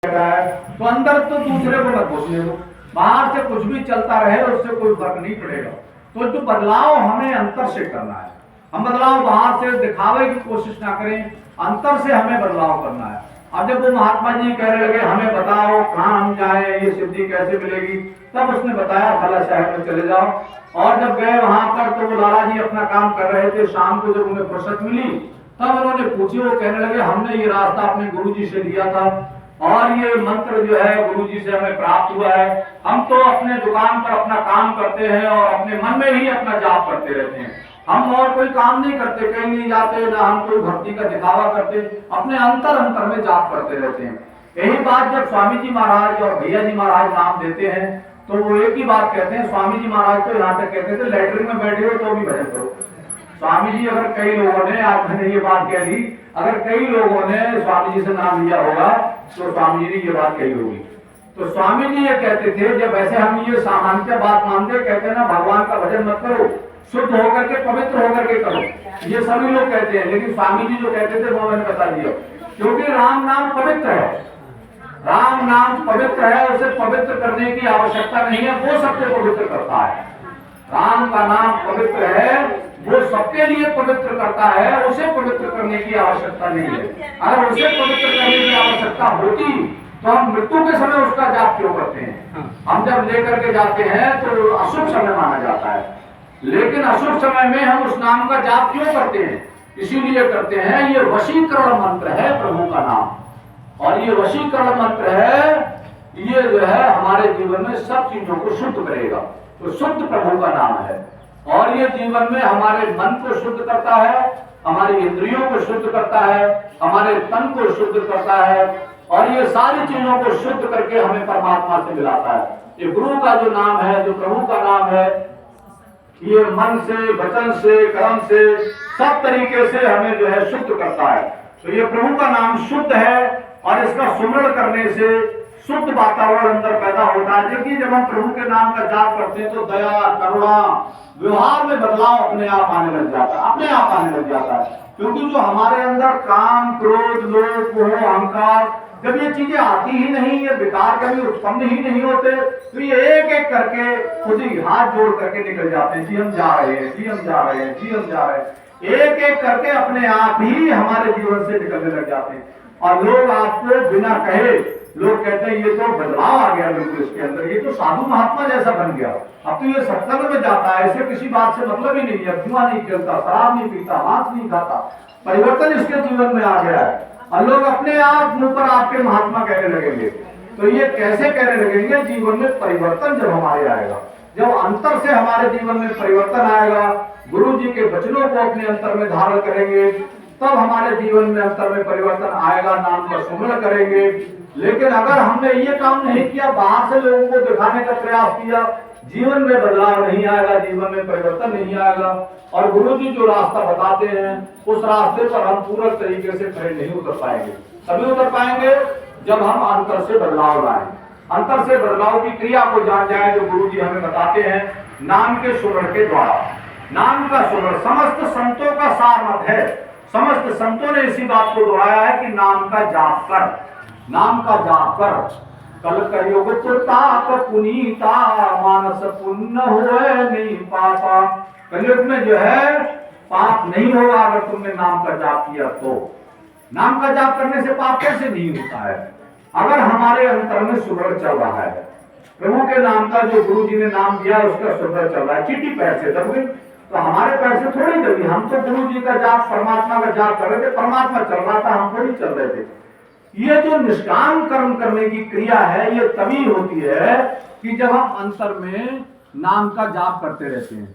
तो अंदर तो दूसरे को मत घुसने दो, बाहर से कुछ भी चलता रहे उससे कोई फर्क नहीं पड़ेगा। तो जो बदलाव हमें अंतर से करना है, हम बदलाव बाहर से दिखावे की कोशिश ना करें, अंतर से हमें बदलाव करना है। अब जब वो महात्मा जी कहने लगे हमें बताओ कहाँ हम जाए, ये सिद्धि कैसे मिलेगी, तब उसने बताया फला शहर में चले जाओ। और जब गए वहां पर तो वो लाला जी अपना काम कर रहे थे। शाम को जब उन्हें फुर्सत मिली तब उन्होंने पूछी, वो कहने लगे हमने ये रास्ता अपने गुरु जी से लिया था और ये मंत्र जो है गुरु जी से हमें प्राप्त हुआ है। हम तो अपने दुकान पर अपना काम करते हैं और अपने मन में ही अपना जाप करते रहते हैं, हम और कोई काम नहीं करते, कहीं नहीं जाते, ना हम कोई भक्ति का दिखावा करते, अपने अंतर अंतर में जाप करते रहते हैं। यही बात जब स्वामी जी महाराज और भैया जी महाराज नाम देते हैं तो वो एक ही बात कहते हैं। स्वामी जी महाराज तो यहाँ तक कहते थे लैट्रिन में बैठे हो तो भी भजन करो। स्वामी जी अगर कई लोगों ने, आपने ये बात कह दी, अगर कई लोगों ने स्वामी जी से नाम लिया होगा तो स्वामी जी ने ये बात कही होगी। तो स्वामी जी ये कहते थे, जब ऐसे हम ये सामान्य बात मानते, कहते हैं ना भगवान का भजन मत करो, शुद्ध होकर के पवित्र होकर के करो, ये सभी लोग कहते हैं। लेकिन स्वामी जी जो कहते थे वो मैंने बता दिया, क्योंकि राम नाम पवित्र है, राम नाम पवित्र है, उसे पवित्र करने की आवश्यकता नहीं है, वो सबसे पवित्र करता है। राम का नाम पवित्र है, वो सबके लिए पवित्र करता है, उसे पवित्र करने की आवश्यकता नहीं है। अगर उसे पवित्र करने की आवश्यकता होती तो हम मृत्यु के समय उसका जाप क्यों करते हैं? हम जब लेकर के जाते हैं तो अशुभ समय माना जाता है, लेकिन अशुभ समय में हम उस नाम का जाप क्यों करते हैं? इसीलिए करते हैं, ये वशीकरण मंत्र है प्रभु का नाम, और ये वशीकरण मंत्र है, ये जो है हमारे जीवन में सब चीजों को शुद्ध करेगा। तो शुद्ध प्रभु का नाम है, और ये जीवन में हमारे मन को शुद्ध करता है, हमारी इंद्रियों को शुद्ध करता है, हमारे तन को शुद्ध करता है, और ये सारी चीजों को शुद्ध करके हमें परमात्मा से मिलाता है। ये गुरु का जो नाम है, जो प्रभु का नाम है, ये मन से, वचन से, कर्म से, सब तरीके से हमें जो है शुद्ध करता है। तो ये प्रभु का नाम शुद्ध है, और इसका सुमरण करने से शुद्ध वातावरण अंदर पैदा होता है। देखिए जब हम प्रभु के नाम का जाप करते हैं तो दया, करुणा, व्यवहार में बदलाव अपने आप आने लग जाता है, अपने आप आने लग जाता है। क्योंकि जो हमारे अंदर काम, क्रोध, लोभ, मोह, अहंकार, जब ये चीजें आती ही नहीं, ये विकार कभी उत्पन्न ही नहीं होते, तो ये एक एक करके खुद ही हाथ जोड़ करके निकल जाते हैं, जी हम जा रहे हैं, जी हम जा रहे हैं, जी हम जा रहे हैं, एक एक करके अपने आप ही हमारे जीवन से निकलने लग जाते हैं। और लोग आपको बिना कहे, लोग कहते हैं ये तो बदलाव आ गया बिल्कुल इसके अंदर, ये तो साधु महात्मा जैसा बन गया, अब तो ये सत्संग में जाता है, इसे किसी बात से मतलब ही नहीं है, धुआं नहीं जलता, शराब नहीं पीता, मांस नहीं खाता, परिवर्तन इसके जीवन में आ गया है। और लोग अपने आप मुंह पर आपके महात्मा कहने लगेंगे। तो ये कैसे कहने लगेंगे? जीवन में परिवर्तन जब हमारे आएगा, जब अंतर से हमारे जीवन में परिवर्तन आएगा, गुरु जी के वचनों को अपने अंतर में धारण करेंगे, तब हमारे जीवन में अंतर में परिवर्तन आएगा, नाम का सुमरण करेंगे। लेकिन अगर हमने ये काम नहीं किया, बाहर से लोगों को दिखाने का प्रयास किया, जीवन में बदलाव नहीं आएगा, जीवन में परिवर्तन नहीं आएगा। और गुरु जी जो रास्ता बताते हैं उस रास्ते पर हम पूर्ण तरीके से खड़े नहीं उतर पाएंगे। तभी उतर पाएंगे जब हम अंतर से बदलाव लाएं, अंतर से बदलाव की क्रिया को जान जाए जो गुरु जी हमें बताते हैं नाम के सुमरण के द्वारा। नाम का सुमरण समस्त संतों का सार मत है, समस्त संतों ने इसी बात को दोहराया है कि नाम का जाप कर, नाम का जाप कर। कल कलयुग प्रताप पुनीता, मानस पुण्य हुए नहीं पापा। कलयुग में जो है पाप नहीं होगा अगर तुमने नाम का जाप किया तो। नाम का जाप करने से पाप कैसे नहीं होता है? अगर हमारे अंतर में सुमरण चल रहा है, प्रभु के नाम का जो गुरु जी ने नाम दिया उसका सुमरण चल रहा है, चीटी पैर से दब गई तो हमारे पैर से थोड़ी दबी, हम तो गुरु जी का जाप, परमात्मा का जाप कर रहे थे, परमात्मा चल रहा था, हम थोड़ी चल रहे थे। ये जो निष्काम कर्म करने की क्रिया है ये तभी होती है कि जब हम अंतर में नाम का जाप करते रहते हैं।